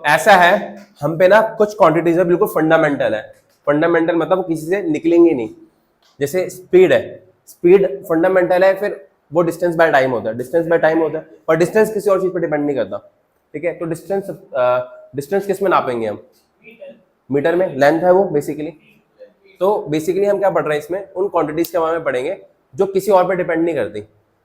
ऐसा है, हम पे ना कुछ क्वांटिटीज है बिल्कुल फंडामेंटल है। फंडामेंटल मतलब किसी से निकलेंगे नहीं। जैसे स्पीड है, स्पीड फंडामेंटल है, फिर वो डिस्टेंस बाय टाइम होता है, डिस्टेंस बाय टाइम होता है, पर डिस्टेंस किसी और चीज पर डिपेंड नहीं करता। ठीक है, तो डिस्टेंस डिस्टेंस किस में नापेंगे हम? मीटर में। लेंथ है वो बेसिकली। तो बेसिकली हम क्या पढ़ रहे हैं इसमें, उन क्वांटिटीज के बारे में पढ़ेंगे जो किसी और पे डिपेंड नहीं करती।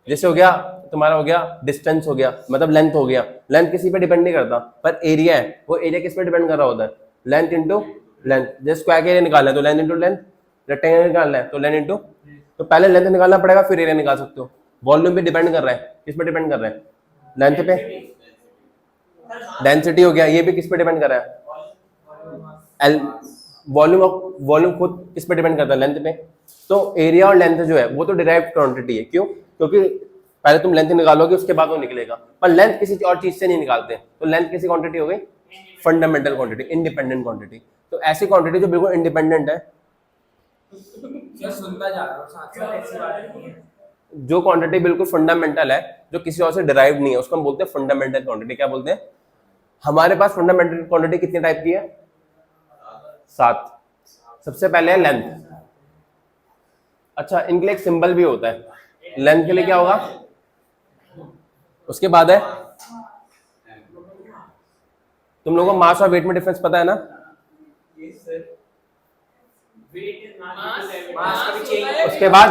जैसे हो गया तुम्हारा, हो गया डिस्टेंस, हो गया मतलब लेंथ हो गया, लेंथ किसी पे डिपेंड नहीं करता, पर एरिया है, वो एरिया किस पे डिपेंड कर रहा होता है? Length into length. जैसे स्क्वायर का एरिया निकालना है तो लेंथ इंटू लेंथ, रेक्टेंगल निकालना है तो लेंथ इंटू, तो पहले लेंथ निकालना पड़ेगा फिर एरिया निकाल सकते हो। वॉल्यूम पे डिपेंड कर रहा है, किस पे डिपेंड कर रहा है? लेंथ पे। डेंसिटी हो गया, ये भी किस पे डिपेंड कर रहा है? एल। वॉल्यूम खुद किस पे डिपेंड करता है? लेंथ पे। तो एरिया और लेंथ जो है वो तो डिराइव्ड क्वांटिटी है। क्यों? क्योंकि पहले तुम लेंथ निकालोगे उसके बाद वो निकलेगा, पर लेंथ किसी और चीज से नहीं निकालते। तो लेंथ किसी क्वांटिटी हो गई फंडामेंटल क्वांटिटी, इंडिपेंडेंट क्वांटिटी। तो ऐसी क्वांटिटी जो बिल्कुल इंडिपेंडेंट है, सुनता जा रहा हूं, साथ साथ ऐसी बात नहीं है। जो क्वांटिटी बिल्कुल फंडामेंटल है, जो किसी और से डिराइव्ड नहीं है, उसको हम बोलते हैं फंडामेंटल क्वांटिटी। क्या बोलते हैं? हमारे पास फंडामेंटल क्वांटिटी कितने टाइप की है? 7। सबसे पहले है लेंथ। अच्छा, इनके लिए एक सिंबल भी होता है। लेंथ के लिए क्या होगा? उसके बाद है, तुम लोगों को मास और वेट में डिफरेंस पता है ना? उसके बाद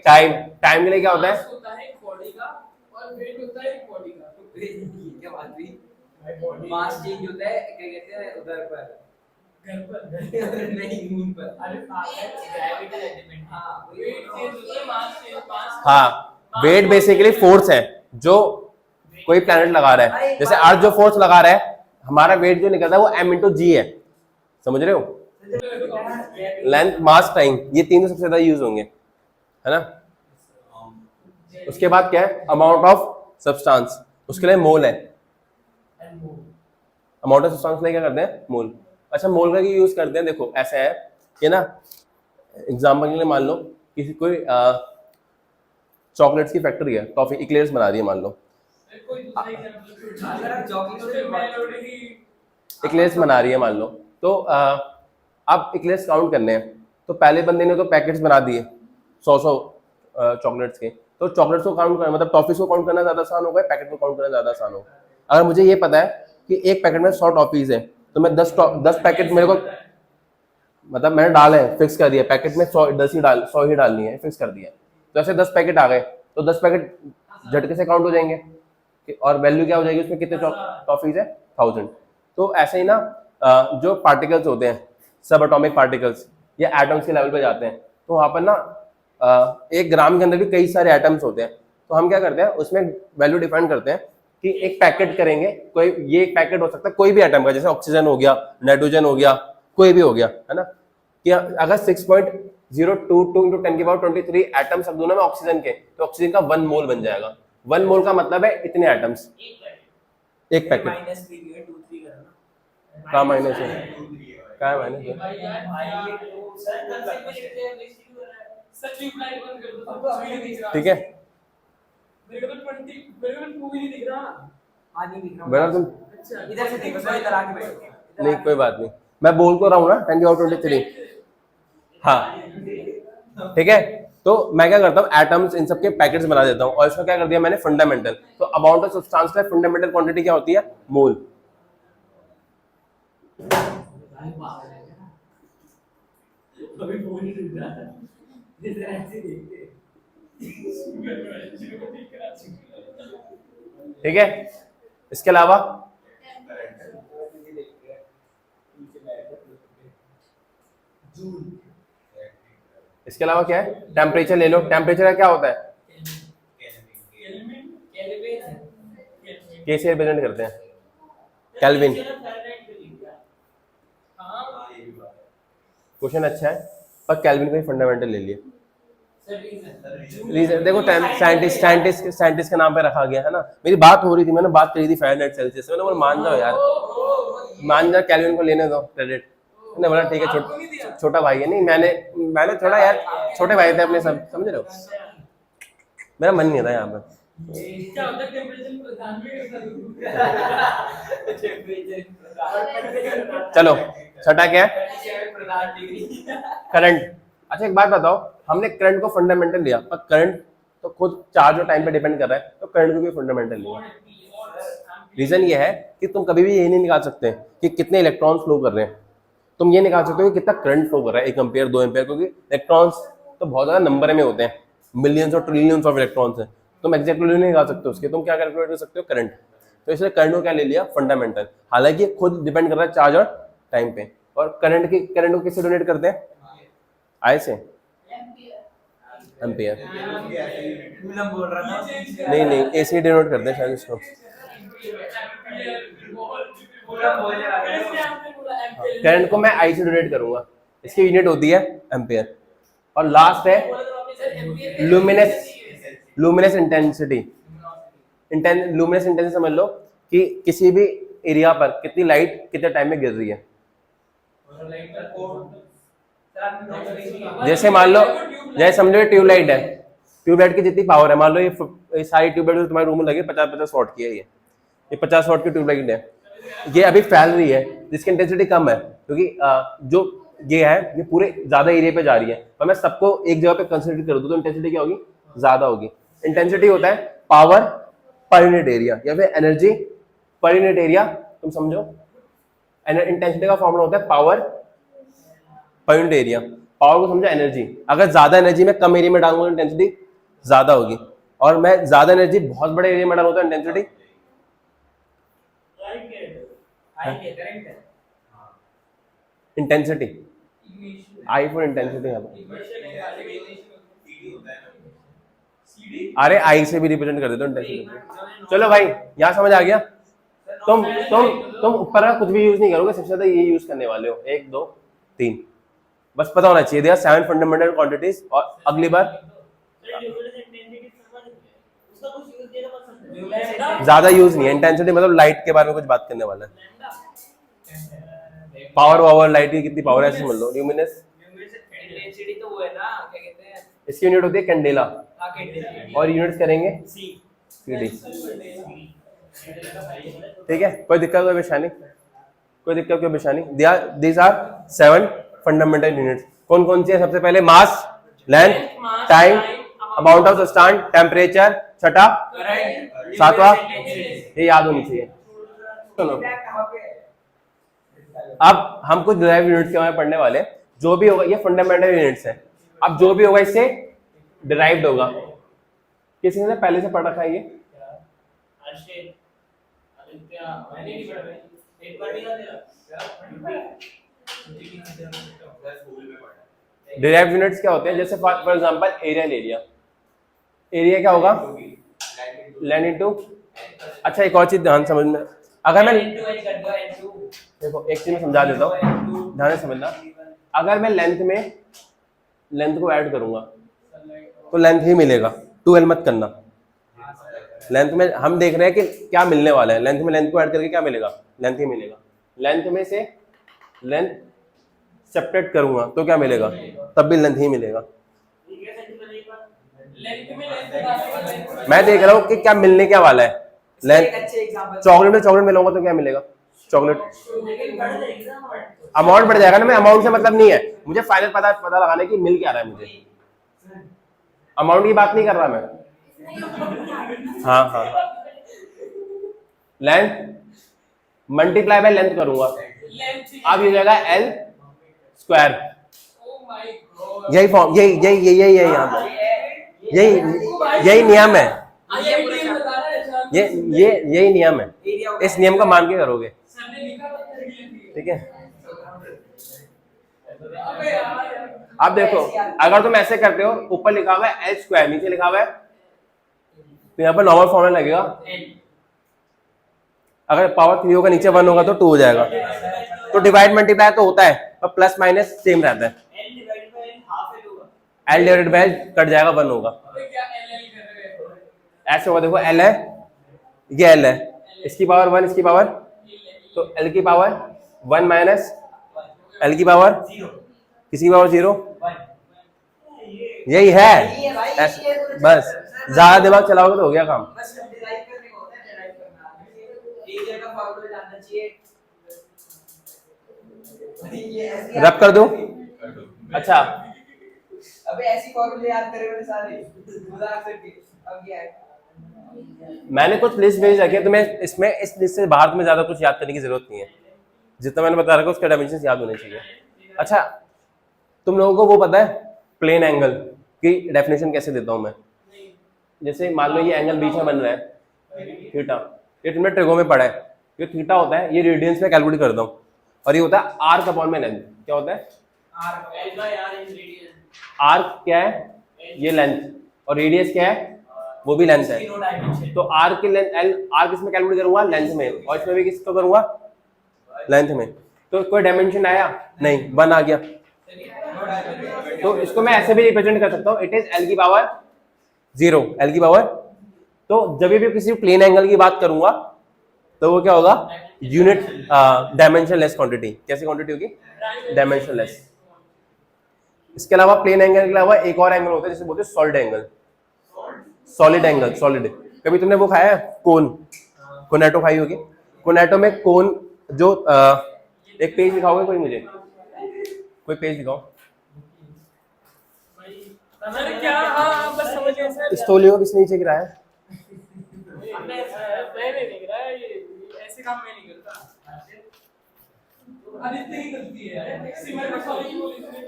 टाइम। टाइम के लिए क्या होता है? मास चेंज होता है, क्या कहते हैं उधर पर, घर पर नहीं, मून पर। अरे ग्रेविटी एलिमेंट। हाँ, वेट चेंज होता है, मास। हाँ, वेट बेसिकली फोर्स है जो कोई प्लैनेट लगा रहा है। जैसे अर्थ जो फोर्स लगा रहा है, हमारा वेट जो निकलता है वो m इंटू जी है। समझ रहे हो? लेंथ, मास, टाइम, ये तीनों सबसे ज्यादा यूज होंगे, है ना? उसके बाद क्या है? अमाउंट ऑफ सब्सटेंस, उसके लिए मोल है। अमाउंट ऑफ सब्सटेंस लिए क्या करते हैं? मोल। अच्छा, मोल का यूज करते हैं, देखो ऐसा है कि ना, एग्जाम्पल के लिए मान लो किसी कोई चॉकलेट्स की फैक्ट्री है, टॉफी इक्लेयर्स बना रही है मान लो, इक्लेयर्स बना रही है मान लो। तो आप इक्लेयर्स काउंट करने हैं, तो पहले बंदे ने तो पैकेट्स बना दिए 100 चॉकलेट्स के। तो चॉकलेट्स को काउंट करना मतलब टॉफीज को काउंट करना ज्यादा आसान होगा, पैकेट को काउंट करना ज्यादा आसान होगा। अगर मुझे ये पता है कि एक पैकेट में 100 टॉफीज है, तो मैं 10 पैकेट मेरे को, मतलब मैंने डाला है, फिक्स कर दिया पैकेट में 100 ही डालनी है, फिक्स कर दिया। तो ऐसे 10 पैकेट आ गए, तो 10 पैकेट झटके से काउंट हो जाएंगे, और वैल्यू क्या हो जाएगी उसमें? कितने टॉफीज है? 1000। तो ऐसे ही ना, जो पार्टिकल्स होते हैं, सब एटॉमिक पार्टिकल्स, ये एटम्स के लेवल पे जाते हैं। तो वहाँ पर ना, एक ग्राम के अंदर भी कई सारे एटम्स होते हैं। तो हम क्या करते हैं, उसमें वैल्यू डिफाइन करते हैं कि एक पैकेट करेंगे, कोई ये एक पैकेट हो सकता है कोई भी एटम का, जैसे ऑक्सीजन हो गया, नाइट्रोजन हो गया, कोई भी हो गया, है ना? कि अगर 6.022 × 10⁻23 एटम्स सब दोनों में ऑक्सीजन के, तो ऑक्सीजन का 1 मोल बन जाएगा। 1 मोल का मतलब है इतने एटम्स, एक पैकेट। कहाँ माइनस है? कहाँ है माइनस है? ठीक है, बेटा तुम इधर से देखो, इधर आके बैठो। नहीं, कोई बात नहीं, मैं बोल तो रहा हूँ ना 10⁻23। हाँ, ठीक है। तो मैं क्या करता हूँ, एटम्स इन सब के पैकेट्स बना देता हूँ, और इसमें क्या कर दिया मैंने? फंडामेंटल। तो अमाउंट ऑफ सब्सटेंस का फंडामेंटल क्वांटिटी क्या होती है? मोल। ठीक है, इसके अलावा इसके अलावा क्या है? टेम्परेचर ले लो। टेम्परेचर का क्या होता है? कैसे रिप्रेजेंट करते हैं? केल्विन। क्वेश्चन अच्छा है, पर केल्विन को ही फंडामेंटल ले लिए। रीजन देखो, साइंटिस्ट के नाम पे रखा गया है ना। मेरी बात हो रही थी, मैंने बात करी थी फ़ारेनहाइट सेल्सियस, मैंने बोला मान जाओ यार, मान जाओ, केल्विन को लेने दो क्रेडिट। मैंने बोला ठीक है, छोटा भाई है। नहीं, मैंने थोड़ा यार, छोटे भाई थे अपने सब, समझ रहे हो? मेरा मन नहीं था यहाँ पर। क्या होता है टेम्परेचर प्रदान भी करता चलो छठा क्या है? प्रदान डिग्री करंट। अच्छा एक बात बताओ, हमने करंट को फंडामेंटल लिया, पर करंट तो खुद चार्ज और टाइम पे डिपेंड कर रहा है, तो करंट को भी फंडामेंटल लिया। रीजन ये है कि तुम कभी भी ये नहीं निकाल सकते कि कितने इलेक्ट्रॉन्स फ्लो कर रहे हैं, तुम ये निकाल सकते हो कि कितना करंट फ्लो कर रहा है, 1 एम्पियर 2 एम्पियर, क्योंकि इलेक्ट्रॉन्स तो बहुत ज्यादा नंबर में होते हैं, मिलियंस और ट्रिलियंस ऑफ इलेक्ट्रॉन्स हैं, तुम एग्जैक्टली नहीं निकाल सकते उसके, तुम क्या कैलकुलेट कर सकते हो? करंट। तो इसलिए करंट को क्या ले लिया? फंडामेंटल। हालांकि खुद डिपेंड कर रहा है चार्ज और टाइम पे। और करंट को किससे डोनेट करते हैं? आई से, एम्पियर। कूलम बोल रहा था नहीं एसी डिनोट करते हैं शायद इसको। कूलम बोल रहा है करंट को मैं आई से डोनेट करूंगा, इसकी यूनिट होती है एम्पियर। और लास्ट है लुमिनस इंटेंसिटी। लुमिनस इंटेंसिटी समझ लो कि किसी भी एरिया पर कितनी लाइट कितने टाइम में गिर रही है। जैसे मान लो, जैसे समझो ट्यूबलाइट है, ट्यूबलाइट की जितनी पावर है, मान लो ये सारी ट्यूबलाइट तुम्हारे रूम में लगी 50-50 वॉट की है, ये 50 वॉट की ट्यूबलाइट है, ये अभी फैल रही है, जिसकी इंटेंसिटी कम है, क्योंकि जो ये है ये पूरे ज्यादा एरिया पे जा रही है, और मैं सबको एक जगह पे कंसंट्रेट कर दूं तो इंटेंसिटी क्या होगी? ज्यादा होगी। इंटेंसिटी होता है पावर पर यूनिट एरिया या फिर एनर्जी पर यूनिट एरिया, तुम समझो। इंटेंसिटी का फॉर्मूला होता है power per unit area. Power को समझो एनर्जी, अगर ज्यादा एनर्जी मैं कम एरिया में डालूंगा तो इंटेंसिटी ज्यादा होगी, और मैं ज्यादा एनर्जी बहुत बड़े एरिया में डालूंगा तो intensity intensity I for intensity यहाँ पर। अरे आई से भी रिप्रेजेंट कर देते हो इंटेंसिटी। चलो भाई यहाँ समझ आ गया? तुम ऊपर का कुछ भी यूज नहीं करोगे, सबसे ज्यादा ये यूज करने वाले हो, 1 2 3 बस पता होना चाहिए। दिया 7 फंडामेंटल क्वांटिटीज। और अगली बार ज्यादा यूज नहीं है इंटेंसिटी, मतलब लाइट के बारे में कुछ बात करने वाला है। पावर लाइट की कितनी पावर है ऐसे समझ लो। ल्यूमिनस इंटेंसिटी तो वो है ना, क्या कहते हैं, इसकी यूनिट होती है कैंडेला, हाँ कैंडेला, और यूनिट्स करेंगे सीडी। ठीक है, कोई दिक्कत कोई परेशानी? कोई दिक्कत कोई परेशानी? These are 7 fundamental units. कौन कौन सी है? सबसे पहले mass, length, time, amount of substance, temperature, छठा सातवां, ये याद होनी चाहिए। चलो अब हम कुछ डिराइव यूनिट्स के बारे में पढ़ने वाले हैं। जो भी होगा ये फंडामेंटल यूनिट्स है, अब जो भी होगा इससे डिराइव्ड होगा। किसी ने पहले से पढ़ रखा है ये? डिराइव्ड यूनिट्स क्या होते हैं? जैसे फॉर एग्जांपल एरिया ले लिया, एरिया क्या होगा? Land into. अच्छा एक और चीज ध्यान समझ में, अगर मैं देखो एक चीज में समझा देता हूँ, ध्यान से समझना। अगर मैं लेंथ को ऐड करूंगा तो लेंथ ही मिलेगा, 2l मत करना। लेंथ में हम देख रहे हैं कि क्या मिलने वाला है, लेंथ में लेंथ को ऐड करके क्या मिलेगा? लेंथ ही मिलेगा। लेंथ में से लेंथ सेपरेट करूंगा तो क्या मिलेगा? तब भी लेंथ ही मिलेगा। मैं देख रहा हूँ कि क्या मिलने क्या वाला है। लेंथ चॉकलेट में चॉकलेट मिलाऊंगा तो क्या मिलेगा? चॉकलेट। अमाउंट बढ़ जाएगा ना, मैं अमाउंट से मतलब नहीं है, मुझे फाइनल पता लगाना है कि मिल क्या रहा है मुझे। अमाउंट की बात नहीं कर रहा मैं। हाँ लेंथ मल्टीप्लाई बाय लेंथ करूंगा, अब ये जाएगा l स्क्वायर। यही फॉर्म यही यहाँ पर यही नियम है, यही नियम है। इस नियम का मान के करोगे, ठीक है? अब देखो अगर तुम ऐसे करते हो, ऊपर लिखा हुआ है l स्क्वायर, नीचे लिखा हुआ है, तो यहाँ पर नॉर्मल फॉर्मूला लगेगा। अगर पावर 3 होगा नीचे 1 होगा तो 2 हो जाएगा। तो डिवाइड मल्टीप्लाई तो होता है पर प्लस माइनस सेम रहता है। l डिवाइडेड बाय कट जाएगा 1 होगा। ऐसे होगा, देखो l है, ये l है, इसकी पावर 1, इसकी पावर, तो l की पावर 1 माइनस l की पावर किसी की पावर 0, यही है बस। ज्यादा दिमाग चलाओगे तो हो गया काम। बस डिराइव करने को होता है, डिराइव करना एरिया का फॉर्मूला जानना चाहिए। ये ऐसे रब कर दूं? अच्छा अबे ऐसी फॉर्मूले याद करे मैंने सारे मजाक करके। अब क्या है, मैंने कुछ लिस्ट भेज रखी है तुम्हें, इसमें इस लिस्ट से बाहर तुम्हें ज्यादा कुछ याद करने की जरूरत नहीं है, जितना मैंने बता रखा उसके डायमेंशन याद होने चाहिए। अच्छा तुम लोगों को वो पता है प्लेन एंगल की डेफिनेशन कैसे देता हूं मैं? जैसे मान लो ये एंगल बीच में बन रहा है थीटा, ये तुमने ट्रिगो में पढ़ा है, ये थीटा होता है, ये रेडियंस में कैलकुलेट करता हूँ, और ये होता है आर्क अपॉन में लेंथ। क्या होता है? आर्क क्या है? ये लेंथ, और रेडियस क्या है? वो भी लेंथ है। तो आर्क की लेंथ एल, आर्क इसमें कैलकुलेट करूंगा लेंथ में, और इसमें भी किसको करूंगा? लेंथ में। तो कोई डायमेंशन आया नहीं, 1 आ गया। तो इसको मैं ऐसे भी रिप्रेजेंट कर सकता हूँ, इट इज एल की पावर 0, एल की पावर। तो जब भी किसी प्लेन एंगल की बात करूंगा तो वो क्या होगा? Unit dimension less quantity. कैसी क्वांटिटी होगी? Dimension less. इसके अलावा प्लेन एंगल के अलावा एक और एंगल होता है जिसे बोलते हैं solid angle. Solid angle, solid. कभी तुमने वो खाया है कोन? कोनेटो खाई होगी। कोनेटो में कोन जो एक पेज दिखाओगे कोई मुझे? कोई पेज दिखाओ। सर क्या? हाँ बस समझ गए सर। इस तौलिए को किसने नीचे गिराया? मैंने नहीं गिरा, ये ऐसे काम मैं नहीं करता। आदित्य की गलती है, सिमर को सॉरी बोली तुमने।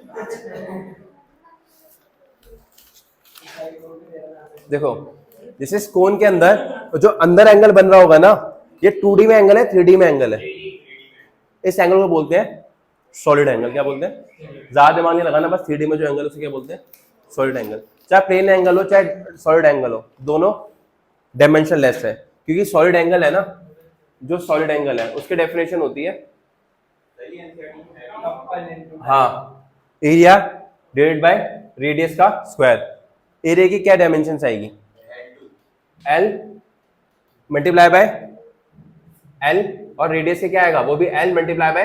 देखो जैसे इस कोन के अंदर जो अंदर एंगल बन रहा होगा ना, ये 2D में एंगल है, 3D में एंगल है। इस एंगल को बोलते हैं सॉलिड एंगल। क्या बोलते हैं? ज्यादा दिमाग नहीं लगाना, बस 3D में जो एंगल उसे क्या बोलते हैं? Solid angle. चाहे प्लेन एंगल हो चाहे सॉलिड एंगल हो, दोनों डायमेंशन लेस है, क्योंकि सॉलिड एंगल है ना, जो सॉलिड एंगल है उसकी डेफिनेशन होती है हाँ एरिया डिवाइडेड बाय रेडियस का स्क्वायर। एरिया की क्या डायमेंशन आएगी? एल मल्टीप्लाई बाय एल, और रेडियस से क्या आएगा? वो भी एल मल्टीप्लाई बाय,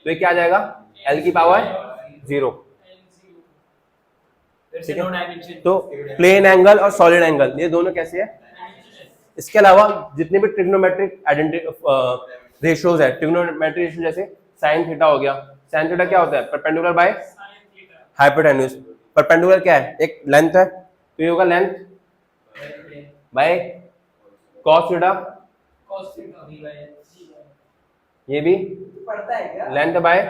तो ये क्या आ जाएगा? एल की पावर 0। ठीक है, तो प्लेन एंगल और सॉलिड एंगल ये दोनों कैसे है? इसके अलावा जितने भी ट्रिग्नोमेट्रिक रेशियोज है, ट्रिग्नोमेट्रिक रेशियो जैसे साइन थीटा हो गया। साइन थीटा क्या होता है? Perpendicular by hypotenuse. परपेंडिकुलर क्या है? एक लेंथ है, तो ये होगा लेंथ बाय कॉस थीटा, ये भी पढ़ता है क्या? Length by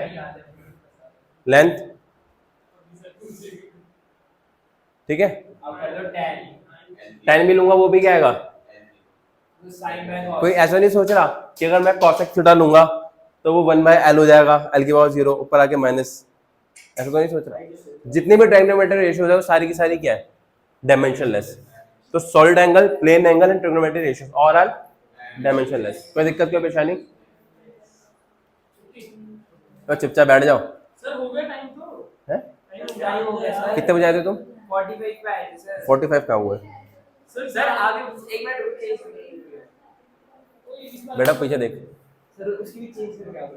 length. ठीक है, अब कर लो tan, tan भी लूंगा, वो भी क्या आएगा? sin by cos। कोई ऐसा नहीं सोच रहा कि अगर मैं cosec थीटा लूंगा तो वो 1/l हो जाएगा, l की पावर 0 ऊपर आके माइनस। ऐसा तो नहीं सोच रहा। जितनी भी ट्रिग्नोमेट्रिक रेशियोज है वो सारी की सारी क्या है? Dimensionless. तो solid angle, plane angle and trigonometric ratios all are dimensionless. कोई दिक्कत, कोई परेशानी? तो चुपचाप बैठ जाओ। सर हो गया टाइम तो? है? टाइम हो गया सर। कितने बजे आए थे तुम? 45 पे आए थे सर। 45 का हुआ है। सर आगे एक मिनट रुक के बेटा पीछे देख। सर उसकी भी चेंज करके आओ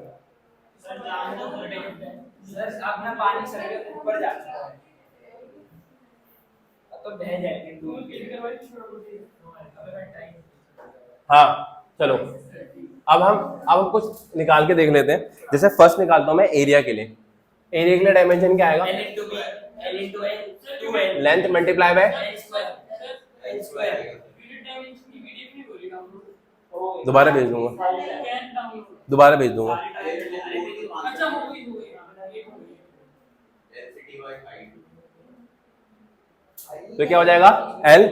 सर। अपना पानी सर के ऊपर जाता है, अब तो बह जाएंगे दूर के। हाँ चलो, अब हम कुछ निकाल के देख लेते हैं। जैसे फर्स्ट निकालता हूं मैं एरिया के लिए। एरिया के लिए डायमेंशन क्या आएगा? L into B, L into L, 2L, length multiply by, L square, L square। दोबारा भेज दूंगा, दोबारा भेज दूंगा। अच्छा हो गई तो क्या हो जाएगा? L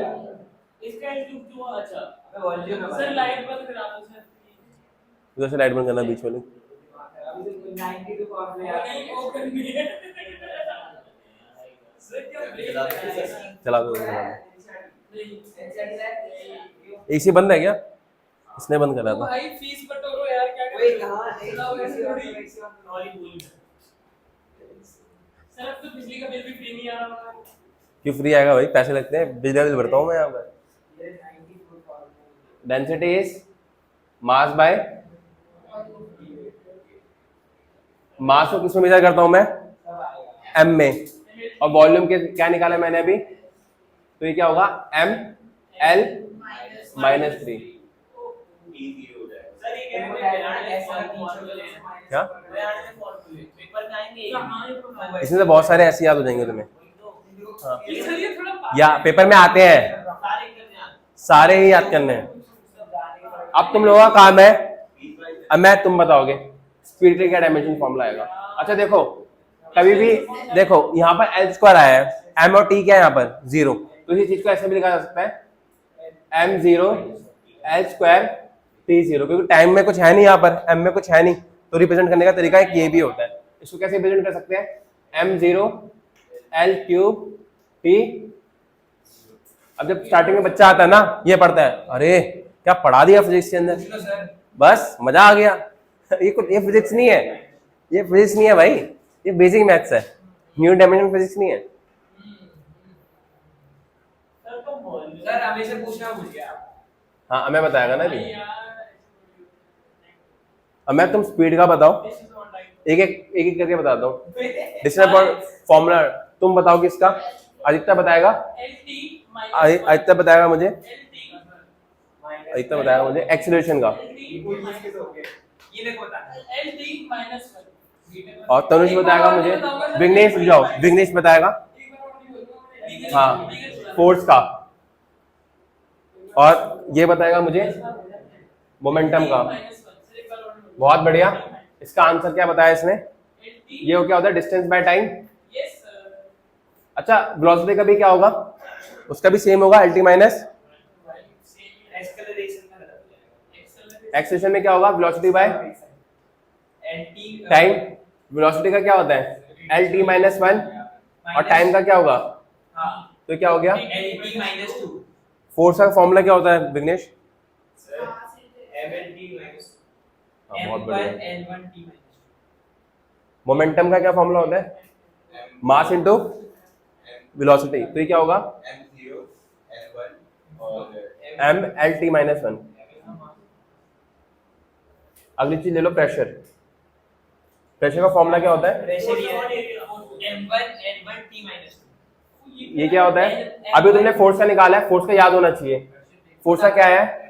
इसका एल्टीट्यूड क्यों? अच्छा वॉल्यूम सर लाइट बंद करा दो सर। उधर से लाइट बंद करना बीच वाली। अभी तो 92 फॉर्मूले नहीं वो करनी है सर। क्या चला दो, चला दो। नहीं एसी बंद है क्या? इसने बंद करा था। भाई फीस बटोरो यार, क्या कर वही रहे हो? कहां नहीं सर अब तो बिजली का बिल भी फ्री नहीं आ रहा है। क्यों फ्री आएगा भाई? पैसे लगते हैं, बिजली बिल भरता हूँ मैं यहाँ पर। डेंसिटी इज मास बाय, मास को किसमें मेजर करता हूं मैं? एम में। और वॉल्यूम के क्या निकाला मैंने अभी? तो ये क्या होगा m l माइनस 3। इजी हो जाएगा सर। ये देखो कहते यार, हैं ऐसा ऐसा फॉर्मूले क्या फॉर्मूले पेपर का आएंगे इसमें तो बहुत सारे ऐसे याद हो जाएंगे तुम्हें। हाँ। सर ये थोड़ा या पेपर में आते हैं, सारे करने आते सारे ही याद करने हैं। अब तुम लोगों का काम है, अब मैं तुम बताओगे स्पीड के क्या डायमेंशन फॉर्मूला आएगा। अच्छा देखो, कभी भी देखो यहाँ पर एल स्क्वायर आया है, एम और टी क्या है यहाँ पर 0, तो इसी चीज को ऐसे भी लिखा जा सकता है एम 0 एल स्क्वायर टी 0, क्योंकि टाइम में कुछ है नहीं यहाँ पर, एम में कुछ है नहीं, तो रिप्रेजेंट करने का तरीका एक ये भी होता है। इसको कैसे रिप्रेजेंट कर सकते हैं, एम 0 एल क्यूब टी। अब जब स्टार्टिंग में बच्चा आता है ना, ये पढ़ता है, अरे क्या पढ़ा दिया फिजिक्स के अंदर, बस मजा आ गया। ये फिजिक्स नहीं है, ये फिजिक्स नहीं है भाई, ये बेसिक मैथ्स है, न्यू डायमेंशन फिजिक्स नहीं है। सर हमेशा पूछना भूल गया। हाँ मैं बताएगा ना अभी। अब मैं तुम स्पीड का बताओ, एक एक करके बताता हूँ। डिस्टेंस फॉर्मूला तुम बताओ किसका, आदित्य बताएगा, आदित्य बताएगा मुझे, आदित्य बताएगा मुझे एक्सीलरेशन का, ये देखो और तनुष बताएगा मुझे, विघ्नेश जाओ, विघ्नेश बताएगा हाँ फोर्स का, और ये बताएगा मुझे मोमेंटम का। बहुत बढ़िया। इसका आंसर क्या बताया इसने, ये हो क्या होता है डिस्टेंस बाय टाइम। अच्छा वेलोसिटी का भी क्या होगा, उसका भी सेम होगा एल टी माइनस एक्सेलरेशन में क्या होगा वेलोसिटी बाय टाइम। वेलोसिटी का क्या होता है एल टी माइनस 1, और टाइम का क्या होगा, तो क्या हो गया फोर्स का फॉर्मूला क्या होता है विघ्नेश। हाँ, बहुत बढ़िया। मोमेंटम का क्या फॉर्मूला होता है, मास इनटू वेलोसिटी, तो ये क्या होगा m l t माइनस 1। अगली चीज ले लो प्रेशर। प्रेशर का फॉर्मूला क्या होता है, ये क्या होता है, अभी तुमने फोर्स का निकाला है, फोर्स का याद होना चाहिए, फोर्स का क्या है,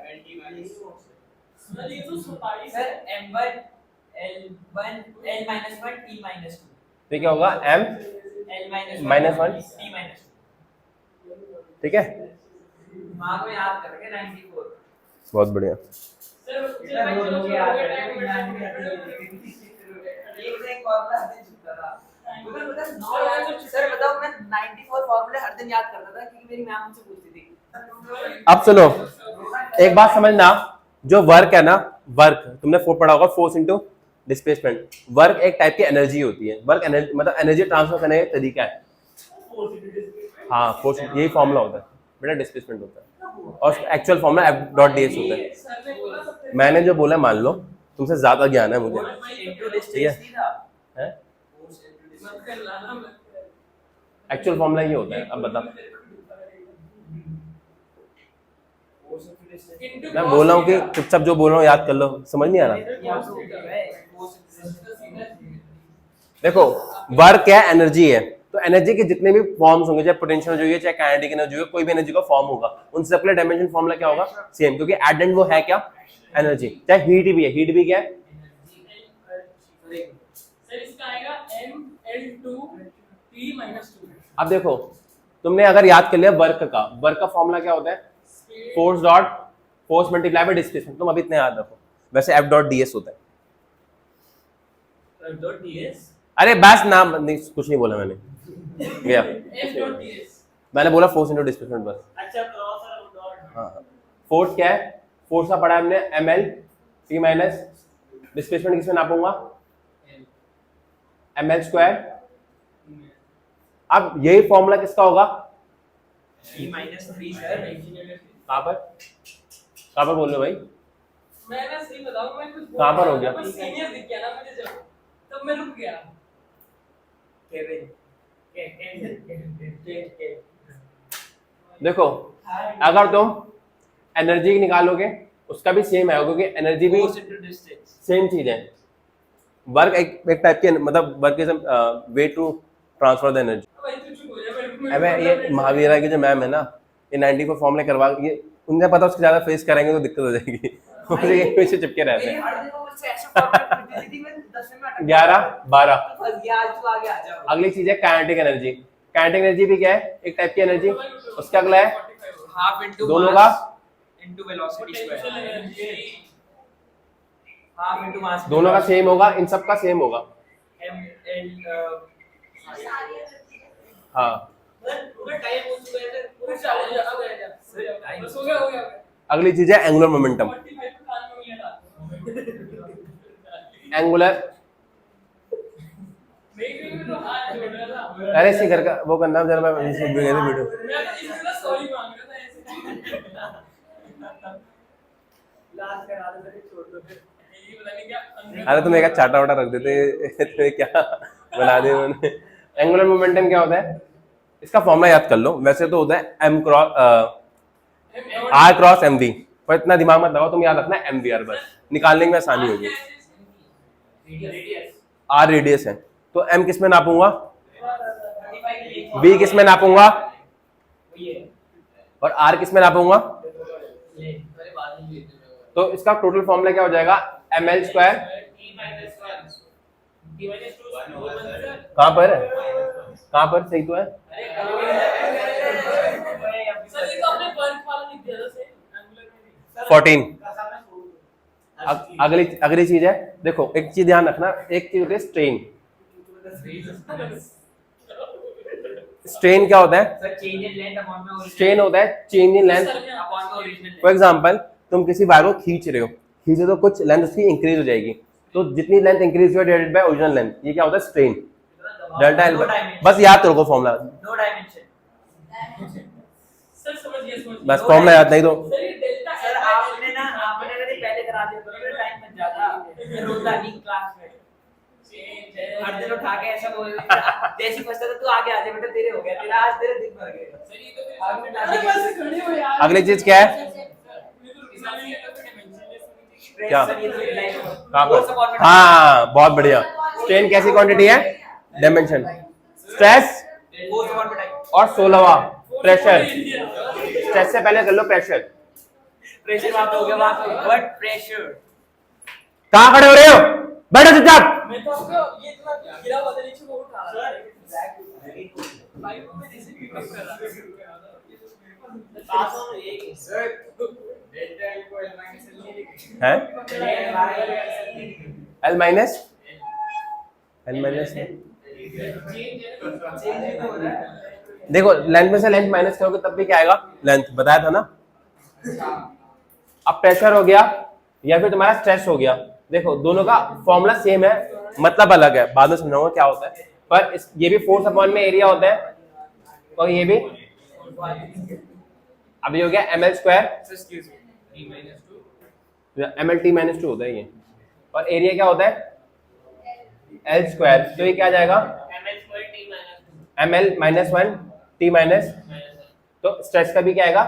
तो क्या होगा m माइनस 1, ठीक है। बहुत बढ़िया। सर बताओ, मैं 94 फॉर्मूले हर दिन याद करता था क्योंकि मेरी मैम मुझसे पूछती थी। अब सुनो, एक बात समझना, जो वर्क है ना, वर्क तुमने पढ़ा होगा फोर्स इनटू डिस्प्लेसमेंट। वर्क एक टाइप की एनर्जी होती है, वर्क एनर्जी मतलब एनर्जी ट्रांसफर करने का तरीका है। हाँ फोर्स यही फॉर्मूला होता है बेटा, डिस्प्लेसमेंट होता है, और actual formula F dot D S होता है। मैंने जो बोला मान लो, तुमसे ज्यादा ज्ञान है मुझे, ठीक है। एक्चुअल फॉर्मूला ये होता है। अब बता, मैं बोल रहा हूँ कि चुपचाप जो बोल रहा हूँ याद कर लो, समझ नहीं आ रहा। देखो वर्क क्या एनर्जी है, तो एनर्जी के जितने भी फॉर्म्स होंगे, चाहे पोटेंशियल एनर्जी हो, चाहे काइनेटिक एनर्जी हो, कोई भी एनर्जी का फॉर्म होगा, उन सब के लिए डायमेंशन फॉर्मूला क्या होगा सेम, क्योंकि एट एंड वो है क्या एनर्जी। चाहे हीट भी है, हीट भी क्या है, अब देखो तुमने अगर याद कर लिया वर्क का फॉर्मूला क्या होता है, force dot force multiply by displacement. तुम अभी इतना याद रखो, वैसे एफ डॉट डी एस होता है। अरे बस नाम नहीं, कुछ नहीं बोला मैंने, गया मैंने बोला फोर्स इनटू डिस्प्लेसमेंट बस। हाँ फोर्स क्या है, फोर्स का पढ़ा हमने M L T minus displacement किसमें नापूंगा, एम एल स्क्वायर। अब यही फॉर्मूला किसका होगा, कहाँ पर बोल रहे हो भाई, मैं ना सही बताऊं, मैं कुछ कहाँ पर हो गया, सीनियर दिख गया ना मुझे, जब तब मैं रुक गया। देखो अगर तुम एनर्जी निकालोगे उसका भी सेम है, क्योंकि एनर्जी भी सेम चीज है। वर्क एक टाइप के मतलब work is way to transfer the energy. अबे ये महावीरा की जो मैम है ना, ये 94 फॉर्मूले करवा ये उन्हें पता उसके ज्यादा फेस करेंगे तो दिक्कत हो जाएगी मुझे यहीं पीछे चिपके रहते मेरी हैं। हर दिन वो मुझसे ऐसा फॉर्मेट करती थी मैं 10 में अटक 11 12 तो फंस गया, आज तू आगे आ जा। अगली चीज है काइनेटिक एनर्जी। काइनेटिक एनर्जी भी क्या है? एक टाइप की एनर्जी। उसका अगला है हाफ इनटू दोनों का into velocity square, half into mass दोनों का सेम होगा, इन सब का सेम होगा। m l हाँ पूरा टाइम हो चुका है पूरा हो गया अगली चीज है एंगुलर मोमेंटम। एंगुलर अरे इसी घर का वो करना जरा मैं वीडियो लास्ट करा दे फिर छोड़ दो फिर अरे तुम एक चाटा वाटा रख देते तो क्या बना दिया उन्होंने। एंगुलर मोमेंटम क्या होता है? इसका फॉर्मूला याद कर लो। वैसे तो होता है m cross r cross mv, पर इतना दिमाग मत लगाओ, तुम याद रखना mvr, बस निकालने में आसानी होगी। r रेडियस है तो m किस में नापूंगा? v किस में नापूंगा? और r किस में नापूंगा? तो इसका टोटल फॉर्मूला क्या हो जाएगा? ml स्क्वायर कहाँ पर है? कहाँ पर? सही तो है। सर ये तो आपने वर्क वाला लिख दिया था से 14। अगली अगली चीज है, देखो एक चीज ध्यान रखना, एक चीज होती है स्ट्रेन। स्ट्रेन क्या होता है? Sir change in length upon में स्ट्रेन होता है चेंज इन लेंथ। अपॉन में ओरिजिनल फॉर एग्जांपल तुम किसी वायर को खींच रहे हो, खींचे तो कुछ लेंथ उसकी इंक्रीज हो जाएगी, तो जितनी लेंथ इंक्रीज हुई डिवाइडेड बाय ओरिजिनल लेंथ, ये क्या होता है? स्ट्रेन। डेल्टा एल, बस याद रखो फॉर्मूला, नो डायमेंशन सर समझिए बस फॉर्मूला याद नहीं तो सर ये डेल्टा सर आपने अगर पहले करा दिया तो मेरा टाइम बच जाता, मैं रोता नहीं क्लास में हर दिन उठा के ऐसा बोल जैसी फंसता था तू आगे आ जा बेटा, तेरे हो गया, तेरा आज तेरे दिन भर गए। सर ये तो फिर आपने अरे बस खड़े हो यार। अगली चीज क्या है? ये तो किसानी का तो डिमेंशन क्या? कहाँ फोर्स पर? अपॉन में हाँ बहुत बढ़िया। स्ट्रेन कैसी क्वांटिटी है? डायमेंशन। स्ट्रेस फोर्स अपॉन में टाइम, और 16वां प्रेशर। स्ट्रेस से पहले कर लो प्रेशर। प्रेशर वहां पे हो गया, वहां पे बट प्रेशर कहाँ खड़े हो रहे हो? बैठो चुपचाप। मैं तो आपको ये इतना गिरा हुआ था नीचे को उठा रहा था पाइप में जैसे पिकअप कर रहा था पास ऑन ये सर डेल्टा इनको एल माइनस एल नहीं लिखे है एल माइनस चेंज हो रहा है। देखो लेंथ में से लेंथ माइनस करोगे तब भी क्या आएगा? लेंथ। बताया था ना। अब प्रेशर हो गया या फिर तुम्हारा स्ट्रेस हो गया, देखो दोनों का फॉर्मूला सेम है, मतलब अलग है, बाद में समझाऊंगा क्या होता है। पर ये भी फोर्स अपॉन में एरिया होता है और ये भी। अभी हो गया ml square ml t minus 2 होता है ये, और एरिया क्या होता है? l square. तो ये क्या आ जाएगा? ml माइनस 1 t माइनस, तो स्ट्रेस का भी क्या आएगा?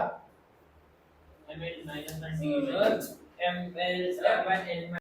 ml